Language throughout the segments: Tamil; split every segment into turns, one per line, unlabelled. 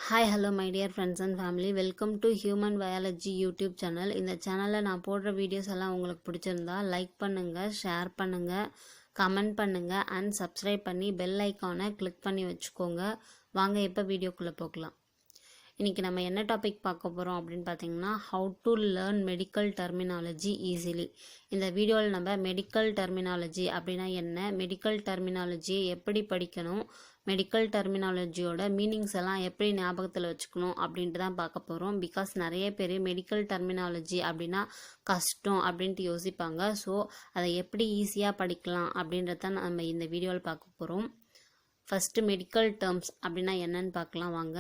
Hi hello my dear friends and family, welcome to human biology YouTube channel. இந்த சேனலில் நான் போடுற வீடியோஸ் எல்லாம் உங்களுக்கு பிடிச்சிருந்தா லைக் பண்ணுங்கள், ஷேர் பண்ணுங்கள், கமெண்ட் பண்ணுங்கள் அண்ட் சப்ஸ்கிரைப் பண்ணி பெல் ஐக்கானை கிளிக் பண்ணி வச்சுக்கோங்க. வாங்க இப்போ வீடியோக்குள்ளே போகலாம். இன்றைக்கி நம்ம என்ன டாபிக் பார்க்க போகிறோம் அப்படின்னு பார்த்தீங்கன்னா, how to learn medical terminology easily. இந்த வீடியோவில் நம்ம மெடிக்கல் டெர்மினாலஜி அப்படின்னா என்ன, மெடிக்கல் டெர்மினாலஜியை எப்படி படிக்கணும், மெடிக்கல் டெர்மினாலஜியோட மீனிங்ஸ் எல்லாம் எப்படி ஞாபகத்தில் வச்சுக்கணும் அப்படின்ட்டு தான் பார்க்க போகிறோம். பிகாஸ் நிறைய பேர் மெடிக்கல் டெர்மினாலஜி அப்படின்னா கஷ்டம் அப்படின்ட்டு யோசிப்பாங்க. ஸோ அதை எப்படி ஈஸியாக படிக்கலாம் அப்படின்றத நம்ம இந்த வீடியோவில் பார்க்க போகிறோம். ஃபஸ்ட்டு மெடிக்கல் டேர்ம்ஸ் அப்படின்னா என்னன்னு பார்க்கலாம் வாங்க.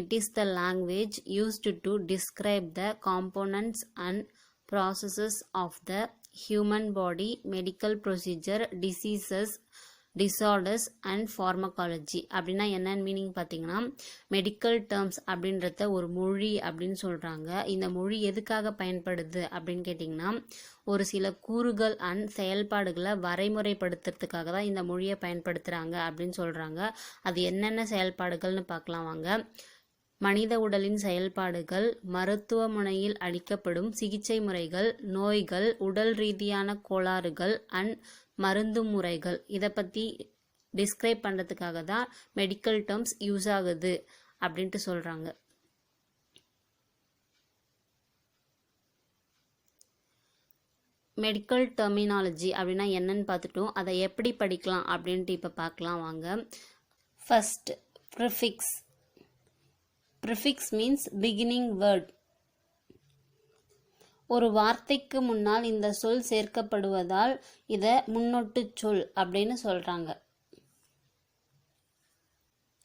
It is the language used to describe the components and processes of the human body, medical procedure, diseases, disorders and pharmacology. அப்படின்னா என்னன்னு மீனிங் பார்த்தீங்கன்னா, மெடிக்கல் டேர்ம்ஸ் அப்படின்றத ஒரு மொழி அப்படின்னு சொல்கிறாங்க. இந்த மொழி எதுக்காக பயன்படுது அப்படின்னு கேட்டிங்கன்னா, ஒரு சில கூறுகள் அண்ட் செயல்பாடுகளை வரைமுறைப்படுத்துறதுக்காக தான் இந்த மொழியை பயன்படுத்துகிறாங்க அப்படின்னு சொல்கிறாங்க. அது என்னென்ன செயல்பாடுகள்னு பார்க்கலாம் வாங்க. மனித உடலின் செயல்பாடுகள், மருத்துவமனையில் அளிக்கப்படும் சிகிச்சை முறைகள், நோய்கள், உடல் ரீதியான கோளாறுகள் அண்ட் மருந்து முறைகள், இதை பற்றி டிஸ்கிரைப் பண்ணுறதுக்காக தான் மெடிக்கல் டேர்ம்ஸ் யூஸ் ஆகுது அப்படின்ட்டு சொல்கிறாங்க. மெடிக்கல் டெர்மினாலஜி அப்படின்னா என்னன்னு பார்த்துட்டோம். அதை எப்படி படிக்கலாம் அப்படின்ட்டு இப்போ பார்க்கலாம் வாங்க. First, prefix. Prefix means beginning word. ஒரு வார்த்தைக்கு முன்னால் இந்த சொல் சேர்க்கப்படுவதால் இதை முன்னொட்டு சொல் அப்படின்னு சொல்கிறாங்க.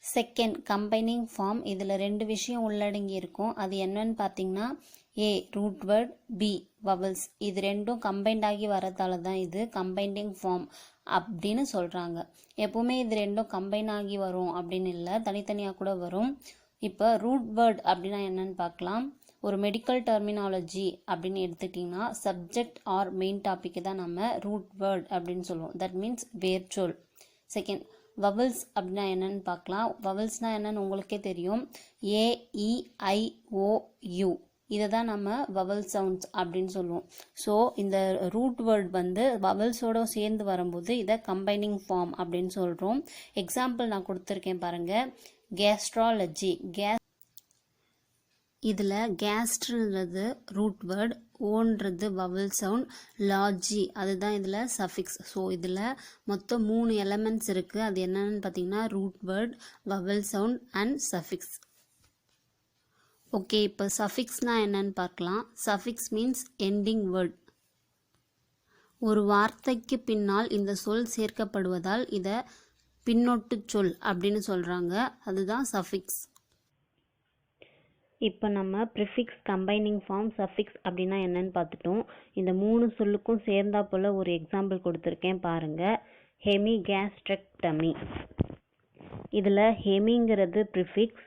Second, combining form. இதில் ரெண்டு விஷயம் உள்ளடங்கி இருக்கும். அது என்னன்னு பார்த்தீங்கன்னா, A root word, B vowels. இது ரெண்டும் கம்பைண்ட் ஆகி வரதால தான் இது கம்பைனிங் ஃபார்ம் அப்படின்னு சொல்கிறாங்க. எப்போவுமே இது ரெண்டும் கம்பைன் ஆகி வரும் அப்படின்னு இல்லை, தனித்தனியாக கூட வரும். இப்போ ரூட் வேர்ட் அப்படின்னா என்னன்னு பார்க்கலாம். ஒரு மெடிக்கல் டெர்மினாலஜி அப்படின்னு எடுத்துக்கிட்டிங்கன்னா, சப்ஜெக்ட் ஆர் மெயின் டாப்பிக்கு தான் நம்ம ரூட் வேர்ட் அப்படின்னு சொல்லுவோம். தட் மீன்ஸ் வேர்ச்சொல். செகண்ட், வவல்ஸ் அப்படின்னா என்னன்னு பார்க்கலாம். வவல்ஸ்னால் என்னன்னு உங்களுக்கே தெரியும். AEIOU இதை தான் நம்ம வவல் சவுண்ட்ஸ் அப்படின்னு சொல்லுவோம். ஸோ இந்த ரூட் வேர்ட் வவல்ஸோடு சேர்ந்து வரும்போது இதை கம்பைனிங் ஃபார்ம் அப்படின்னு சொல்கிறோம். எக்ஸாம்பிள் நான் கொடுத்துருக்கேன் பாருங்கள். கேஸ்ட்ராலஜி. இதில் கேஸ்ட்ன்றது ரூட் வேர்ட், ஓன்றது வவல் சவுண்ட், லாஜி அதுதான் இதில் சஃபிக்ஸ். ஸோ இதில் மொத்தம் 3 எலமெண்ட்ஸ் இருக்குது. அது என்னென்னு பார்த்தீங்கன்னா, root word, vowel sound and suffix. Okay, இப்போ சஃபிக்ஸ்னால் என்னன்னு பார்க்கலாம். Suffix means ending word. ஒரு வார்த்தைக்கு பின்னால் இந்த சொல் சேர்க்கப்படுவதால் இதை பின்னொட்டு சொல் அப்படின்னு சொல்கிறாங்க. அதுதான் சஃபிக்ஸ். இப்போ நம்ம ப்ரிஃபிக்ஸ், கம்பைனிங் ஃபார்ம், சஃபிக்ஸ் அப்படின்னா என்னன்னு பார்த்துட்டோம். இந்த 3 சொல்லுக்கும் சேர்ந்தா போல் ஒரு எக்ஸாம்பிள் கொடுத்துருக்கேன் பாருங்கள். ஹெமிகேஸ்ட்ரெக்டமி. இதில் ஹெமிங்கிறது ப்ரிஃபிக்ஸ்,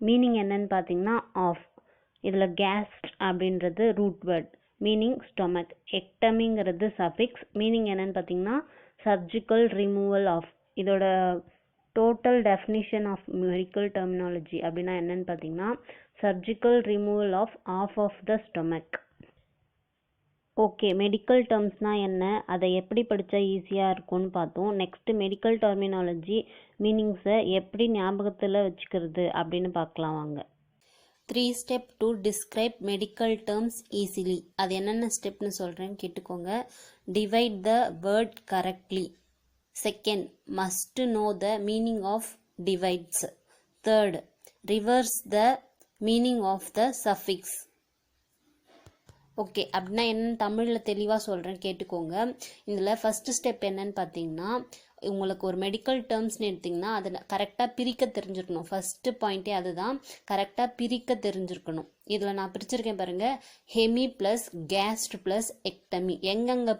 மீனிங் என்னன்னு பார்த்தீங்கன்னா ஆஃப். இதில் கேஸ்ட் அப்படின்றது ரூட் வேர்ட், மீனிங் ஸ்டொமக். எக்டமிங்கிறது சஃபிக்ஸ், மீனிங் என்னன்னு பார்த்தீங்கன்னா சர்ஜிக்கல் ரிமூவல் ஆஃப். இதோட total definition of medical terminology அப்படின்னா என்னன்னு பார்த்தீங்கன்னா, surgical removal of the stomach. Okay, medical டேர்ம்ஸ்னால் என்ன, அதை எப்படி படித்தா ஈஸியாக இருக்கும்னு பார்த்தோம். நெக்ஸ்ட்டு மெடிக்கல் டெர்மினாலஜி மீனிங்ஸை எப்படி ஞாபகத்தில் வச்சுக்கிறது அப்படின்னு பார்க்கலாம் வாங்க. 3 step to describe medical terms easily. அது என்னென்ன ஸ்டெப்னு சொல்கிறேன்னு கேட்டுக்கோங்க. Divide the word correctly. Second, must know the meaning of divides. Third, reverse the meaning of the suffix. Okay, அப்படின்னா என்னென்னு தமிழில் தெளிவாக சொல்கிறேன் கேட்டுக்கோங்க. இதில் ஃபஸ்ட்டு ஸ்டெப் என்னன்னு பார்த்தீங்கன்னா, உங்களுக்கு ஒரு மெடிக்கல் டேர்ம்ஸ்னு எடுத்திங்கன்னா அதை கரெக்டாக பிரிக்க தெரிஞ்சிருக்கணும். ஃபஸ்ட்டு பாயிண்ட்டே அதுதான், கரெக்டாக பிரிக்க தெரிஞ்சிருக்கணும். இதில் நான் பிரிச்சிருக்கேன் பாருங்கள். Hemi plus gast plus ectomy. எங்கெங்கே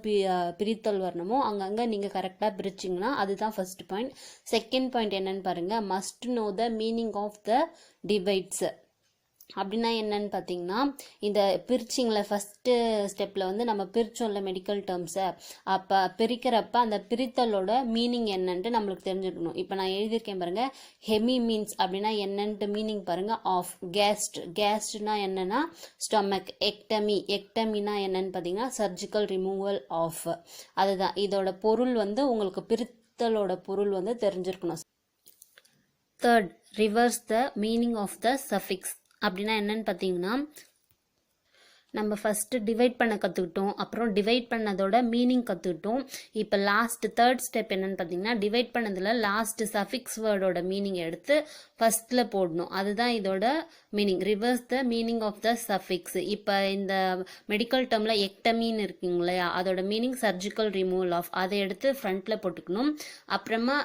பிரித்தல் வரணுமோ அங்கங்கே நீங்கள் கரெக்டாக பிரிச்சிங்கன்னா அதுதான் ஃபஸ்ட்டு பாயிண்ட். செகண்ட் பாயிண்ட் என்னன்னு பாருங்கள். Must know the meaning of the divides. அப்படின்னா என்னன்னு பார்த்தீங்கன்னா, இந்த பிரிச்சிங்கள ஃபஸ்ட்டு ஸ்டெப்பில் வந்து நம்ம பிரித்தோம்ல மெடிக்கல் டேர்ம்ஸை, அப்போ பிரிக்கிறப்ப அந்த பிரித்தலோட மீனிங் என்னன்ட்டு நம்மளுக்கு தெரிஞ்சுக்கணும். இப்போ நான் எழுதியிருக்கேன் பாருங்கள், ஹெமி மீன்ஸ் அப்படின்னா என்னன்ட்டு மீனிங் பாருங்கள், ஆஃப். கேஸ்ட்னா என்னன்னா ஸ்டொமக். எக்டமினா என்னன்னு பார்த்தீங்கன்னா சர்ஜிக்கல் ரிமூவல் ஆஃப். அதுதான் இதோட பொருள் வந்து உங்களுக்கு பிரித்தலோட பொருள் வந்து தெரிஞ்சிருக்கணும். Third, reverse the meaning of the suffix. அப்படின்னா என்னன்னு பார்த்தீங்கன்னா, நம்ம ஃபஸ்ட்டு டிவைட் பண்ண கற்றுக்கிட்டோம், அப்புறம் டிவைட் பண்ணதோட மீனிங் கற்றுக்கிட்டோம். இப்போ தேர்ட் ஸ்டெப் என்னன்னு பார்த்தீங்கன்னா, டிவைட் பண்ணதில் லாஸ்ட்டு சஃபிக்ஸ் வேர்டோட மீனிங் எடுத்து ஃபஸ்ட்டில் போடணும். அதுதான் இதோட meaning, reverse the meaning of the suffix. இப்போ இந்த மெடிக்கல் டேர்மில் எக்டமின்னு இருக்குங்க இல்லையா, அதோட மீனிங் சர்ஜிக்கல் ரிமூவல் ஆஃப், அதை எடுத்து ஃப்ரண்ட்டில் போட்டுக்கணும். அப்புறமா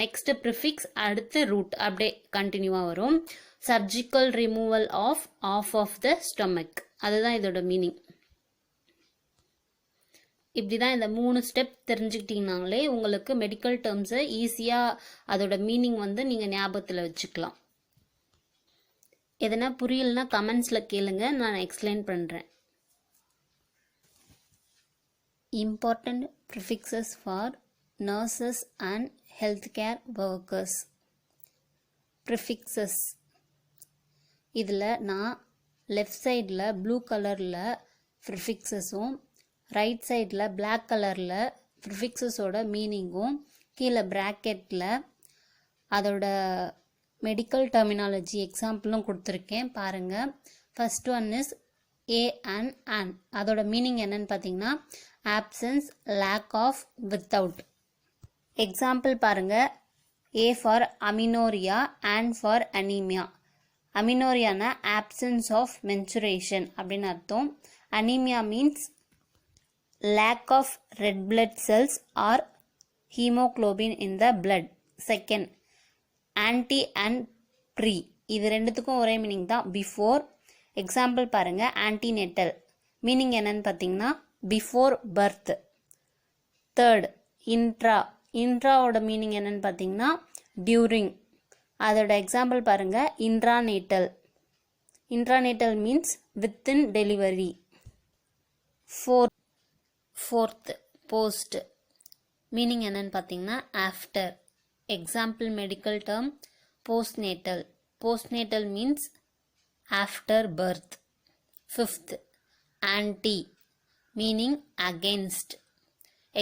நெக்ஸ்ட்டு ப்ரிஃபிக்ஸ், அடுத்து ரூட், அப்படியே கண்டினியூவாக வரும். Surgical removal of the stomach, அதுதான் இதோட மீனிங். இப்படி தான் இந்த 3 ஸ்டெப் தெரிஞ்சுக்கிட்டீங்கனாலே உங்களுக்கு மெடிக்கல் டேர்ம்ஸை ஈஸியாக அதோட மீனிங் வந்து நீங்கள் ஞாபகத்தில் வச்சுக்கலாம். எதனா புரியலனா கமெண்ட்ஸில் கேளுங்க, நான் எக்ஸ்பிளைன் பண்ணுறேன். Important prefixes for nurses and health care workers. Prefixes இதில் நான் லெஃப்ட் சைடில் ப்ளூ கலரில் ப்ரிஃபிக்ஸஸும், ரைட் சைடில் பிளாக் கலரில் ப்ரிஃபிக்ஸஸோட மீனிங்கும், கீழே ப்ராக்கெட்டில் அதோட மெடிக்கல் டெர்மினாலஜி எக்ஸாம்பிளும் கொடுத்துருக்கேன் பாருங்கள். First one is A an அதோட மீனிங் என்னன்னு பார்த்தீங்கன்னா absence, lack of, without. Example பாருங்கள், A for amenorrhoea, an for anaemia. அமினோரியானா ஆப்சன்ஸ் ஆஃப் மென்சுரேஷன் அப்படின்னு அர்த்தம். Anaemia means lack of red blood cells or haemoglobin in the blood. Second, ante and pre, இது ரெண்டுத்துக்கும் ஒரே மீனிங் தான், பிஃபோர். எக்ஸாம்பிள் பாருங்கள், ஆன்டிநேட்டல் மீனிங் என்னன்னு பார்த்தீங்கன்னா பிஃபோர் பர்த். தேர்ட், இன்ட்ராவோட மீனிங் என்னன்னு பார்த்தீங்கன்னா டியூரிங். அதோட எக்ஸாம்பிள் பாருங்கள், இன்ட்ரானேட்டல் means within delivery. Fourth, post meaning என்னன்னு பார்த்தீங்கன்னா after. Example medical term postnatal means after birth. Fifth, anti meaning against.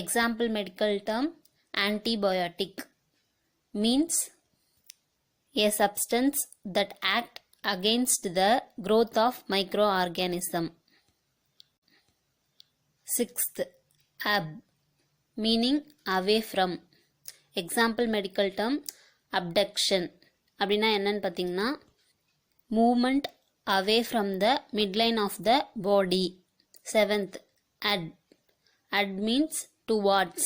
Example medical term antibiotic means a substance that act against the growth of microorganism. Sixth, ab meaning away from. Example medical term abduction. அப்படின்னா என்னன்னு பார்த்தீங்கன்னா movement away from the midline of the body. Seventh, ad means towards.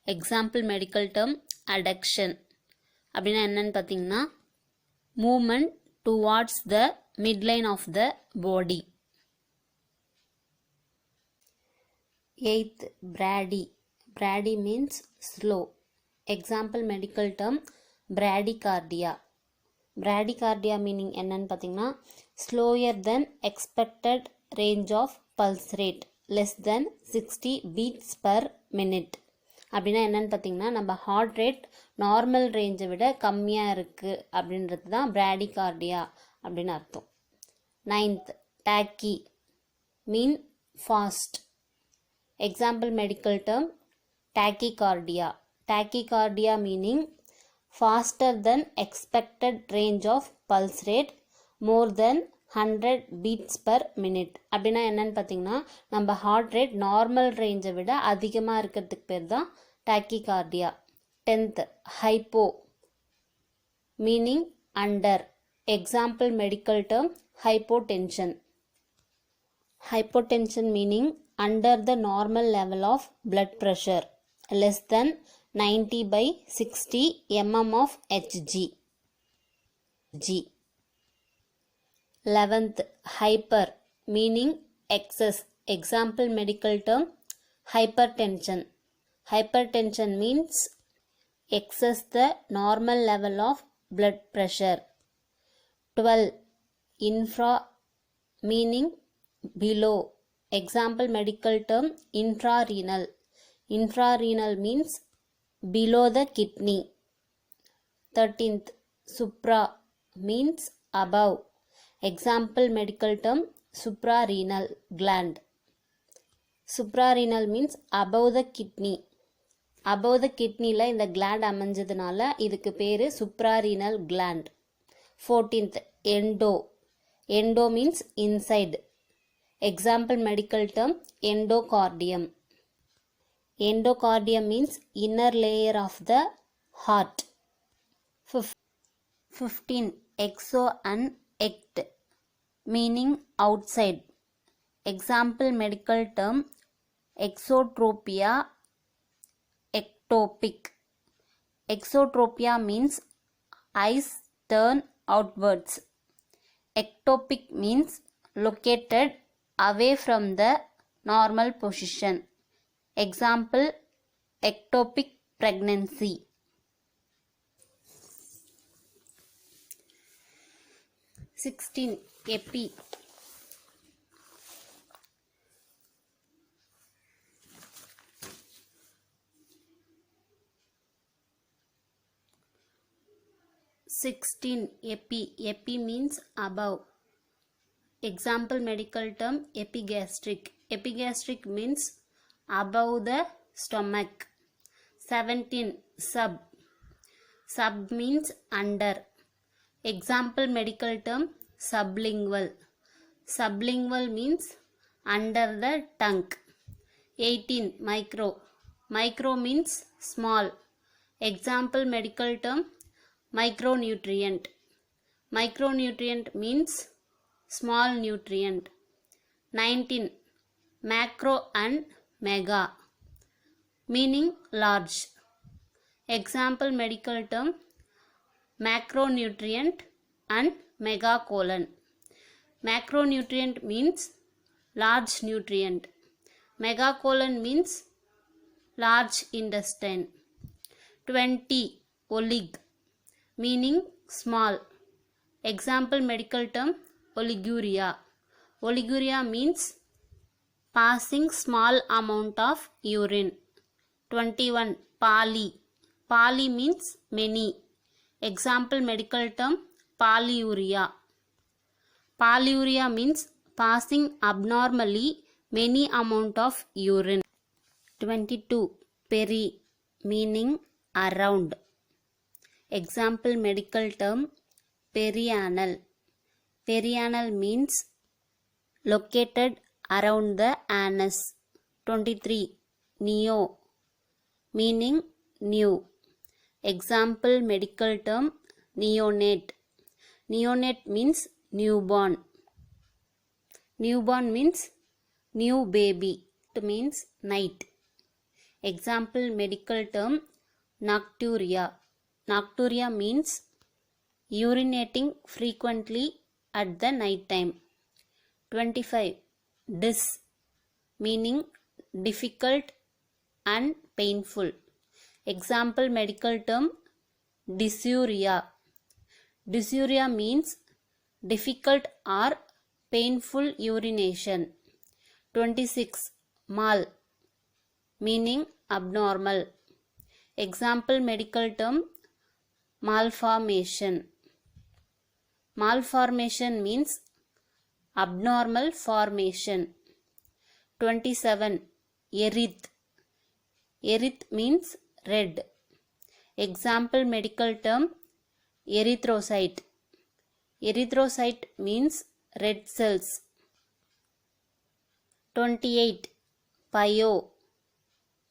Example medical term adduction. அப்படின்னா என்னன்னு பார்த்தீங்கன்னா movement towards the midline of the body. Eighth, brady means slow. Example medical term bradycardia. bradycardia meaning என்னன்னு பார்த்தீங்கன்னா slower than expected range of pulse rate, less than 60 beats per minute. அப்படின்னா என்னன்னு பார்த்தீங்கன்னா நம்ம ஹார்ட் ரேட் நார்மல் ரேஞ்சை விட கம்மியாக இருக்குது அப்படின்றது தான் பிராடிகார்டியா அப்படின்னு அர்த்தம். Ninth, tachy mean fast. Example medical term tachycardia meaning faster than expected range of pulse rate more than 100 beats per minute. அப்படின்னா என்னன்னு பார்த்தீங்கன்னா நம்ம ஹார்ட் ரேட் நார்மல் ரேஞ்சை விட அதிகமாக இருக்கிறதுக்கு பேர் தான் tachycardia. 10th, hypo meaning under. Example medical term hypotension meaning under the normal level of blood pressure, less than 90/60 mm of Hg. 11th, hyper meaning excess. Example medical term hypertension means excess the normal level of blood pressure. 12, infra meaning below. Example medical term infrarenal. Infrarenal means below the kidney. 13th, supra means above. Example medical term suprarenal gland. Suprarenal means above the kidney. Above the kidneyல இந்த gland அமைஞ்சதுனால இதுக்கு பேரு suprarenal gland. 14th, endo. Endo means inside. Example medical term endocardium. Endocardium means inner layer of the heart. 15. Exo and ect meaning outside. Example medical term exotropia, ectopic. Exotropia means eyes turn outwards. Ectopic means located away from the normal position. Example ectopic pregnancy. 16. Epi. Epi means above. Example medical term epigastric. Epigastric means above the stomach. 17. Sub. Sub means under. Example medical term sublingual. Sublingual means under the tongue. 18. Micro. Micro means small. Example medical term micronutrient. Micronutrient means small nutrient. 19. Macro and mega meaning large. Example medical term macronutrient and megacolon. Macronutrient means large nutrient. Megacolon means large intestine. 20. Olig meaning small. Example medical term oliguria. Oliguria means passing small amount of urine. 21. Poly. Poly means many. Example medical term polyuria. Polyuria means passing abnormally many amount of urine. 22. Peri meaning around. Example medical term perianal. Perianal means located around the anus. 23. Neo meaning new. Example medical term neonate. Neonate means newborn. Newborn means new baby. It means night. Example medical term nocturia. Nocturia means urinating frequently at the night time. 25. Dys meaning difficult and painful. Example medical term dysuria. Dysuria means difficult or painful urination. 26. Mal meaning abnormal. Example medical term malformation. Malformation means abnormal formation. 27. Eryth. Eryth means red. Example medical term erythrocyte. Erythrocyte means red cells. 28. Pyo.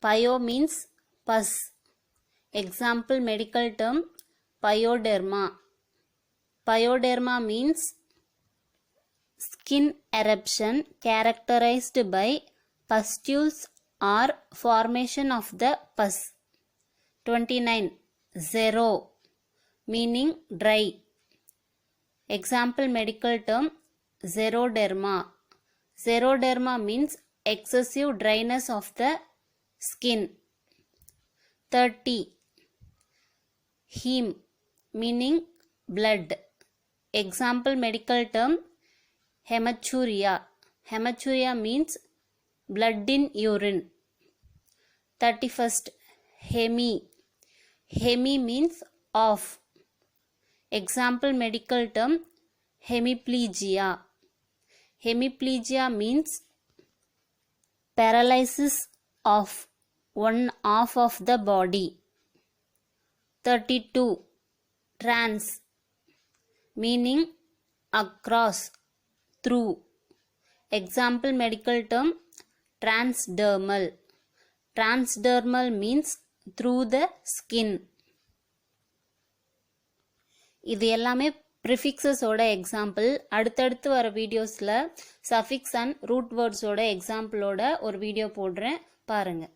Pyo means pus. Example medical term pyoderma. Pyoderma means skin eruption characterized by pustules or formation of the pus. 29. Zero meaning dry. Example medical term xeroderma. Xeroderma means excessive dryness of the skin. 30. Heme meaning blood. Example medical term hematuria. Hematuria means blood in urine. 31st, hemi. Hemi means off. Example medical term hemiplegia. Hemiplegia means paralysis of one half of the body. 32, trans, meaning across, through. Example medical term transdermal. Transdermal means through the skin. இது எல்லாமே ப்ரிஃபிக்ஸஸோட எக்ஸாம்பிள். அடுத்தடுத்து வர வீடியோஸில் சஃபிக்ஸ் அண்ட் ரூட் வேர்ட்ஸோட எக்ஸாம்பிளோட ஒரு வீடியோ போடுறேன், பாருங்கள்.